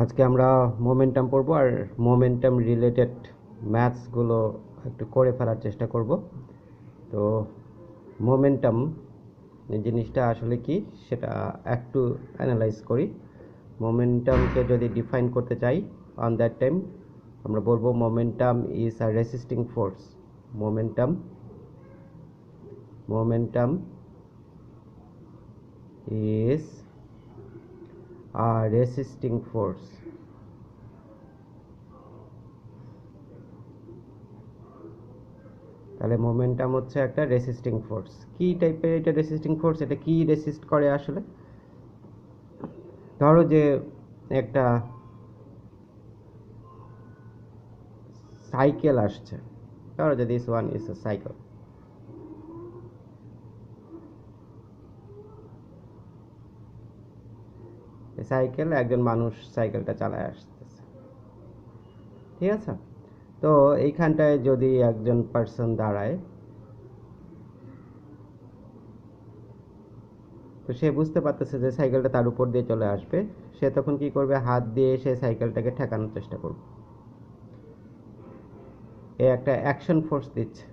আজকে আমরা মোমেন্টাম পড়বো আর মোমেন্টাম রিলেটেড ম্যাথসগুলো একটু করে ফেলার চেষ্টা করব। তো মোমেন্টাম এই জিনিসটা আসলে কি সেটা একটু অ্যানালাইজ করি। মোমেন্টামকে যদি ডিফাইন করতে চাই অন দ্যাট টাইম আমরা বলবো momentum is a resisting force. Momentum momentum is a resisting force. তাহলে মোমেন্টাম হচ্ছে একটা রেসিস্টিং ফোর্স। কি টাইপের এটা রেসিস্টিং ফোর্স? এটা কি রেসিস্ট করে আসলে? ধরো যে একটা সাইকেল আসছে, ধরো যে this one is a cycle. Cycle, একজন মানুষ সাইকেলটা চালায় আসতেছে, ঠিক আছে? তো এইখানটায় যদি একজন পার্সন দাঁড়ায়, তো সে বুঝতে পারতেছে যে সাইকেলটা তার উপর দিয়ে চলে আসবে। সে তখন কি করবে? হাত দিয়ে সে সাইকেলটাকে ঠেকানোর চেষ্টা করবে। এ একটা অ্যাকশন ফোর্স দিচ্ছে।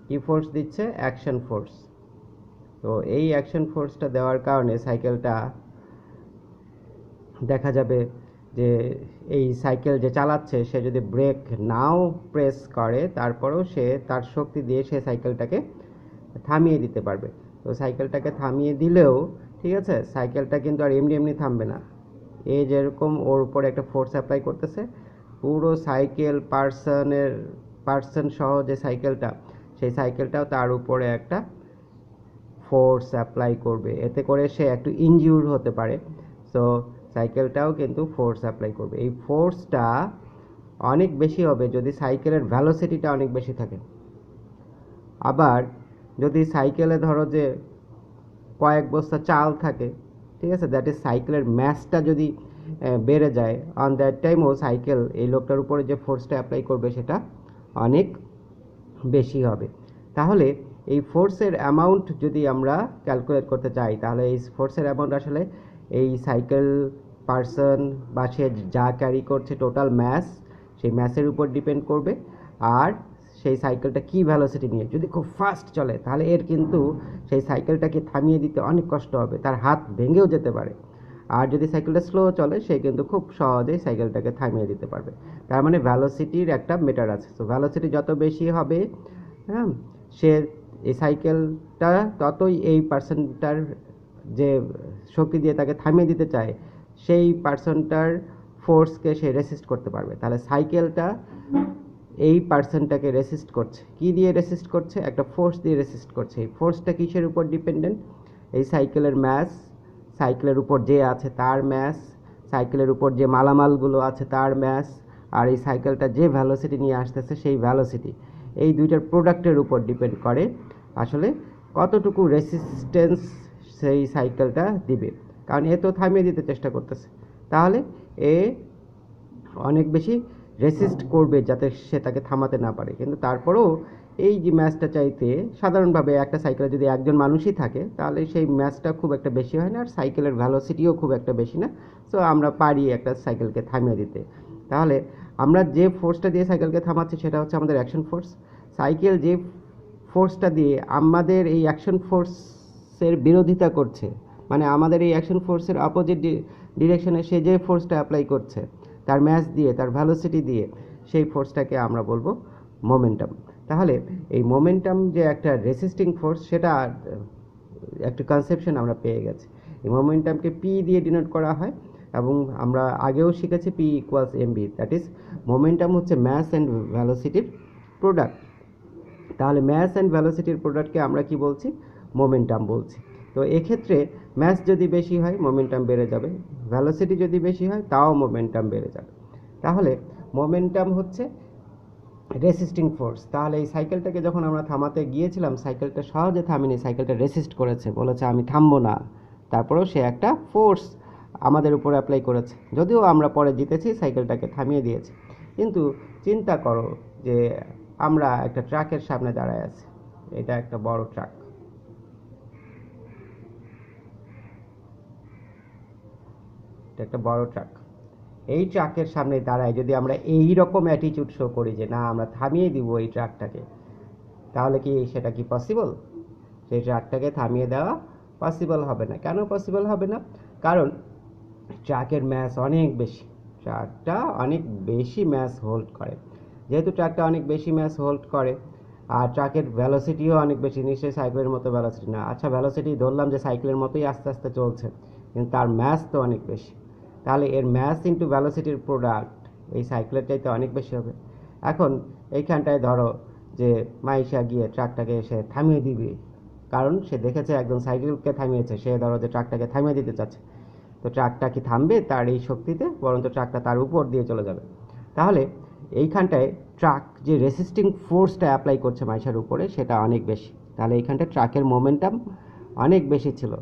কি ফোর্স দিচ্ছে? Action force. তো এই অ্যাকশন ফোর্সটা দেওয়ার কারণে সাইকেলটা দেখা যাবে যে এই সাইকেল যে চালাচ্ছে সে যদি ব্রেক নাও প্রেস করে, তারপরেও সে তার শক্তি দিয়ে সে সাইকেলটাকে থামিয়ে দিতে পারবে। তো সাইকেলটাকে থামিয়ে দিলেও, ঠিক আছে, সাইকেলটা কিন্তু আর এমনি এমনি থামবে না। এই যেরকম ওর উপরে একটা ফোর্স অ্যাপ্লাই করতেছে, পুরো সাইকেল পার্সন সহ যে সাইকেলটা, সেই সাইকেলটাও তার উপরে একটা ফোর্স অ্যাপ্লাই করবে, এতে করে সে একটু ইনজিউর হতে পারে। সো সাইকেলটাও কিন্তু ফোর্স অ্যাপ্লাই করবে। এই ফোর্সটা অনেক বেশি হবে যদি সাইকেলের ভ্যালোসিটিটা অনেক বেশি থাকে। আবার যদি সাইকেলে ধরো যে কয়েক বস্তা চাল থাকে, ঠিক আছে, দ্যাট ইজ সাইকেলের ম্যাসটা যদি বেড়ে যায়, অন দ্যাট টাইমও সাইকেল এই লোকটার উপরে যে ফোর্সটা অ্যাপ্লাই করবে সেটা অনেক বেশি হবে। তাহলে এই ফোর্সের অ্যামাউন্ট যদি আমরা ক্যালকুলেট করতে চাই, তাহলে এই ফোর্সের অ্যামাউন্ট আসলে এই সাইকেল পার্সন বা সে যা ক্যারি করছে টোটাল ম্যাস, সেই ম্যাসের উপর ডিপেন্ড করবে। আর সেই সাইকেলটা কী ভ্যালোসিটি নিয়ে, যদি খুব ফাস্ট চলে তাহলে এর কিন্তু সেই সাইকেলটাকে থামিয়ে দিতে অনেক কষ্ট হবে, তার হাত ভেঙেও যেতে পারে। আর যদি সাইকেলটা স্লো চলে সে কিন্তু খুব সহজেই সাইকেলটাকে থামিয়ে দিতে পারবে। তার মানে ভ্যালোসিটির একটা মেটার আছে। তো ভ্যালোসিটি যত বেশি হবে, হ্যাঁ, সে এই সাইকেলটা ততই এই পার্সনটার যে শক্তি দিয়ে তাকে থামিয়ে দিতে চায় সেই পার্সনটার ফোর্সকে সে রেসিস্ট করতে পারবে। তাহলে সাইকেলটা এই পার্সনটাকে রেসিস্ট করছে। কি দিয়ে রেসিস্ট করছে? একটা ফোর্স দিয়ে রেসিস্ট করছে। এই ফোর্সটা কিসের উপর ডিপেন্ডেন্ট? এই সাইকেলের ম্যাস, সাইকেলের উপর যে আছে তার ম্যাস, সাইকেলের উপর যে মালামালগুলো আছে তার ম্যাস, আর এই সাইকেলটা যে ভ্যালোসিটি নিয়ে আসতেছে সেই ভ্যালোসিটি, এই দুইটার প্রোডাক্টের উপর ডিপেন্ড করে আসলে কতটুকু রেসিস্টেন্স সেই সাইকেলটা দিবে। কারণ এ তো থামিয়ে দিতে চেষ্টা করতেছে, তাহলে এ অনেক বেশি রেসিস্ট করবে যাতে সে তাকে থামাতে না পারে। কিন্তু তারপরেও এই যে ম্যাচটা চাইতে, সাধারণভাবে একটা সাইকেলে যদি একজন মানুষই থাকে তাহলে সেই ম্যাচটা খুব একটা বেশি হয় না, আর সাইকেলের ভ্যালোসিটিও খুব একটা বেশি না। সো আমরা পারি একটা সাইকেলকে থামিয়ে দিতে। তাহলে আমরা যে ফোর্সটা দিয়ে সাইকেলকে থামাচ্ছি সেটা হচ্ছে আমাদের অ্যাকশন ফোর্স। সাইকেল যে ফোর্সটা দিয়ে আমাদের এই অ্যাকশন ফোর্সের বিরোধিতা করছে, মানে আমাদের এই অ্যাকশন ফোর্সের অপোজিট ডিরেকশনে সে যে ফোর্সটা অ্যাপ্লাই করছে তার ম্যাস দিয়ে, তার ভ্যালোসিটি দিয়ে, সেই ফোর্সটাকে আমরা বলবো মোমেন্টাম। তাহলে এই মোমেন্টাম যে একটা রেসিস্টিং ফোর্স, সেটা একটা কনসেপশন আমরা পেয়ে গেছি। এই মোমেন্টামকে পি দিয়ে ডিনোট করা হয়, এবং আমরা আগেও শিখেছি P equals MV, that is momentum হচ্ছে ম্যাস অ্যান্ড ভ্যালোসিটির প্রোডাক্ট। তাহলে ম্যাস অ্যান্ড ভ্যালোসিটির প্রোডাক্টকে আমরা কি বলছি? মোমেন্টাম বলছি। তো এক্ষেত্রে ম্যাস যদি বেশি হয় মোমেন্টাম বেড়ে যাবে, ভ্যালোসিটি যদি বেশি হয় তাও মোমেন্টাম বেড়ে যাবে। তাহলে মোমেন্টাম হচ্ছে রেসিস্টিং ফোর্স। তাহলে এই সাইকেলটাকে যখন আমরা থামাতে গিয়েছিলাম, সাইকেলটা সহজে থামেনি, সাইকেলটা রেসিস্ট করেছে, বলেছে আমি থামবো না। তারপরেও সে একটা ফোর্স আমাদের উপর অ্যাপ্লাই করেছে, যদিও আমরা পরে জিতেছি, সাইকেলটাকে থামিয়ে দিয়েছি। কিন্তু চিন্তা করো যে আমরা একটা ট্রাকের সামনে দাঁড়ায় আছি, এটা একটা বড় ট্রাক। একটা বড় ট্রাক। এই ট্রাকের সামনে দাঁড়ায় যদি আমরা এই রকম অ্যাটিটিউড শো করি যে না আমরা থামিয়ে দিব এই ট্রাকটাকে, তাহলে কি সেটা কি পসিবল? সেই ট্রাকটাকে থামিয়ে দেওয়া পসিবল হবে না। কেন পসিবল হবে না? কারণ ট্রাকের ম্যাস অনেক বেশি, ট্রাকটা অনেক বেশি ম্যাস হোল্ড করে। যেহেতু ট্রাকটা অনেক বেশি ম্যাস হোল্ড করে আর ট্রাকের ভ্যালোসিটিও অনেক বেশি, নিশ্চয়ই সাইকেলের মতো ভ্যালোসিটি না। আচ্ছা, ভ্যালোসিটি ধরলাম যে সাইকেলের মতোই আস্তে আস্তে চলছে, কিন্তু তার ম্যাস তো অনেক বেশি। তাহলে এর ম্যাস ইন্টু ভ্যালোসিটির প্রোডাক্ট এই সাইকেলের চাইতে অনেক বেশি হবে। এখন এইখানটায় ধরো যে মাইশা গিয়ে ট্রাকটাকে এসে থামিয়ে দিবে, কারণ সে দেখেছে একজন সাইকেলকে থামিয়েছে, সে ধরো যে ট্রাকটাকে থামিয়ে দিতে চাচ্ছে। তো ট্রাকটা কি থামবে তার এই শক্তিতে? বরঞ্চ ট্রাকটা তার উপর দিয়ে চলে যাবে। তাহলে এইখানটায় ট্রাক যে রেসিস্টিং ফোর্সটা অ্যাপ্লাই করছে মাইশার উপরে সেটা অনেক বেশি। তাহলে এইখানটায় ট্রাকের মোমেন্টাম অনেক বেশি ছিল।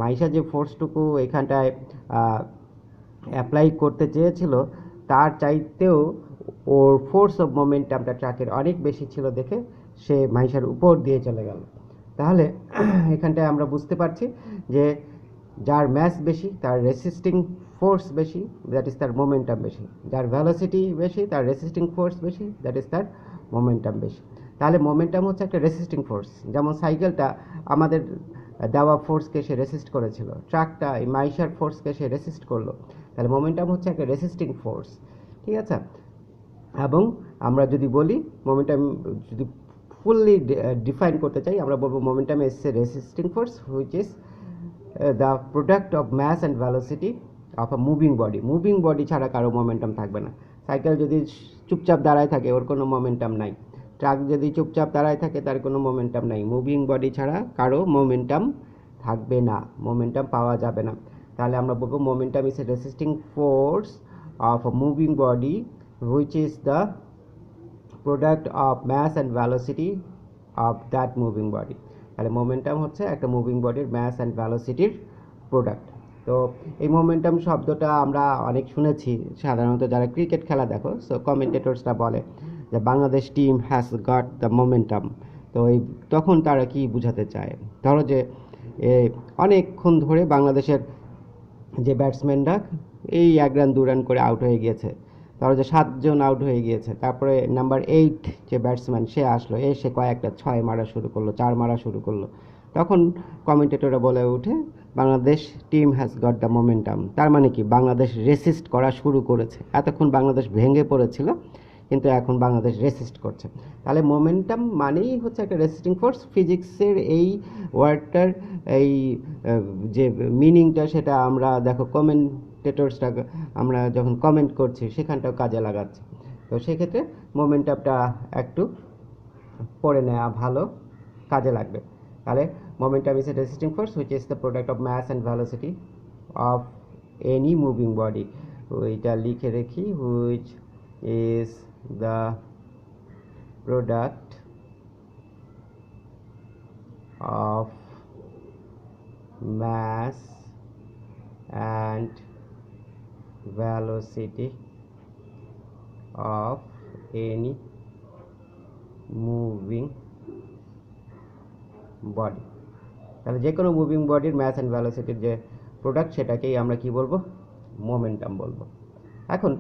মাইশা যে ফোর্সটুকু এইখানটায় অ্যাপ্লাই করতে চেয়েছিল তার চাইতেও ওর ফোর্স অফ মোমেন্টামটা ট্রাকের অনেক বেশি ছিল দেখে সে মাইশার উপর দিয়ে চলে গেল। তাহলে এখানটায় আমরা বুঝতে পারছি যে যার ম্যাস বেশি তার রেসিস্টিং ফোর্স বেশি, দ্যাট ইজ তার মোমেন্টাম বেশি। যার ভ্যালোসিটি বেশি তার রেসিস্টিং ফোর্স বেশি, দ্যাট ইজ তার মোমেন্টাম বেশি। তাহলে মোমেন্টাম হচ্ছে একটা রেসিস্টিং ফোর্স। যেমন সাইকেলটা আমাদের দেওয়া ফোর্সকে সে রেসিস্ট করেছিল, ট্রাকটা এই মাইশার ফোর্সকে সে রেসিস্ট করলো। তাহলে মোমেন্টাম হচ্ছে একটা রেসিস্টিং ফোর্স, ঠিক আছে? এবং আমরা যদি বলি মোমেন্টাম যদি ফুললি ডিফাইন করতে চাই, আমরা বলবো momentum is a resisting force which is the product of mass and velocity of a moving body. Moving body ছাড়া কারো মোমেন্টাম থাকবে না। সাইকেল যদি চুপচাপ দাঁড়ায় থাকে ওর কোনো মোমেন্টাম নাই, ট্রাক যদি চুপচাপ দাঁড়ায় থাকে তার কোনো মোমেন্টাম নাই। মুভিং বডি ছাড়া কারো মোমেন্টাম থাকবে না, মোমেন্টাম পাওয়া যাবে না। তাহলে আমরা বলবো momentum is a resisting force of a moving body which is the product of mass and velocity of that moving body. তাহলে মোমেন্টাম হচ্ছে একটা মুভিং বডির ম্যাস অ্যান্ড ভ্যালোসিটির প্রোডাক্ট। তো এই মোমেন্টাম শব্দটা আমরা অনেক শুনেছি, সাধারণত যারা ক্রিকেট খেলা দেখো, সো কমেন্টেটরসরা বলে যে Bangladesh team has got the momentum. তো এই তখন তারা কি বোঝাতে চায়? ধরো যে অনেকক্ষণ ধরে বাংলাদেশের যে ব্যাটসম্যানরা এই 1 রান 2 রান করে আউট হয়ে গিয়েছে, ধরো যে 7 জন আউট হয়ে গিয়েছে, তারপরে নাম্বার 8 যে ব্যাটসম্যান সে আসলো, এসে কয়েকটা 6 মারা শুরু করলো, 4 মারা শুরু করলো। তখন কমেন্টেটররা বলে ওঠে Bangladesh team has got the momentum. তার মানে কি বাংলাদেশ রেসিস্ট করা শুরু করেছে। এতক্ষণ বাংলাদেশ ভেঙে পড়েছিল, কিন্তু এখন বাংলাদেশ রেসিস্ট করছে। তাহলে মোমেন্টাম মানেই হচ্ছে একটা রেসিস্টিং ফোর্স। ফিজিক্সের এই ওয়ার্ডটার এই যে মিনিংটা সেটা আমরা দেখো কমেন্টেটরসটা আমরা যখন কমেন্ট করছি সেখানটাও কাজে লাগাচ্ছি। তো সেক্ষেত্রে মোমেন্টামটা একটু পড়ে নেওয়া ভালো, কাজে লাগবে। তাহলে momentum is a resisting force which is the product of mass and velocity of any moving body. ওইটা লিখে রেখি, which is the product of mass and velocity of any moving body। তাহলে যে কোনো মুভিং বডির ম্যাস অ্যান্ড ভ্যালোসিটির যে product সেটাকেই আমরা কি বলবো? মোমেন্টাম বলবো। এখন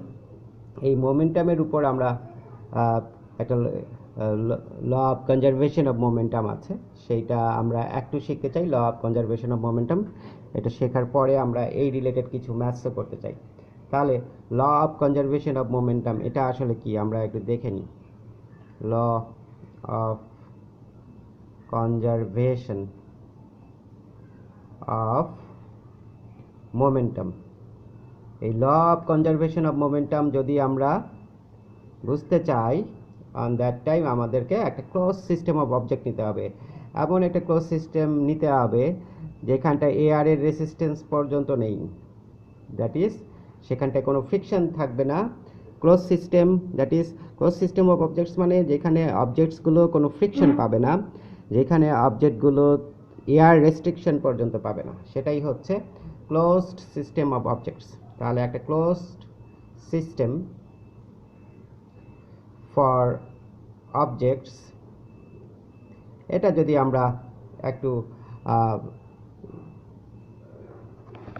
এই মোমেন্টামের উপর আমরা একটা law of conservation of momentum আছে, সেইটা আমরা একটু শিখতে চাই। Law of conservation of momentum, এটা শেখার পরে আমরা এই রিলেটেড কিছু ম্যাথসও করতে চাই। তাহলে law of conservation of momentum এটা আসলে কি আমরা একটু দেখে নিই। Law of conservation of momentum, এই law of conservation of momentum যদি আমরা বুঝতে চাই, অন দ্যাট টাইম আমাদেরকে একটা ক্লোজ সিস্টেম অফ অবজেক্ট নিতে হবে। এমন একটা ক্লোজ সিস্টেম নিতে হবে যেখানটা এয়ার এর রেসিস্টেন্স পর্যন্ত নেই, দ্যাট ইজ সেখানটায় কোনো ফ্রিকশন থাকবে না। Close system, that is close system of objects মানে যেখানে অবজেক্টসগুলো কোনো ফ্রিকশন পাবে না, যেখানে অবজেক্টগুলো এয়ার রেস্ট্রিকশন পর্যন্ত পাবে না, সেটাই হচ্ছে ক্লোজড সিস্টেম অফ অবজেক্টস। তাহলে একটা ক্লোজড সিস্টেম ফর অবজেক্টস, এটা যদি আমরা একটু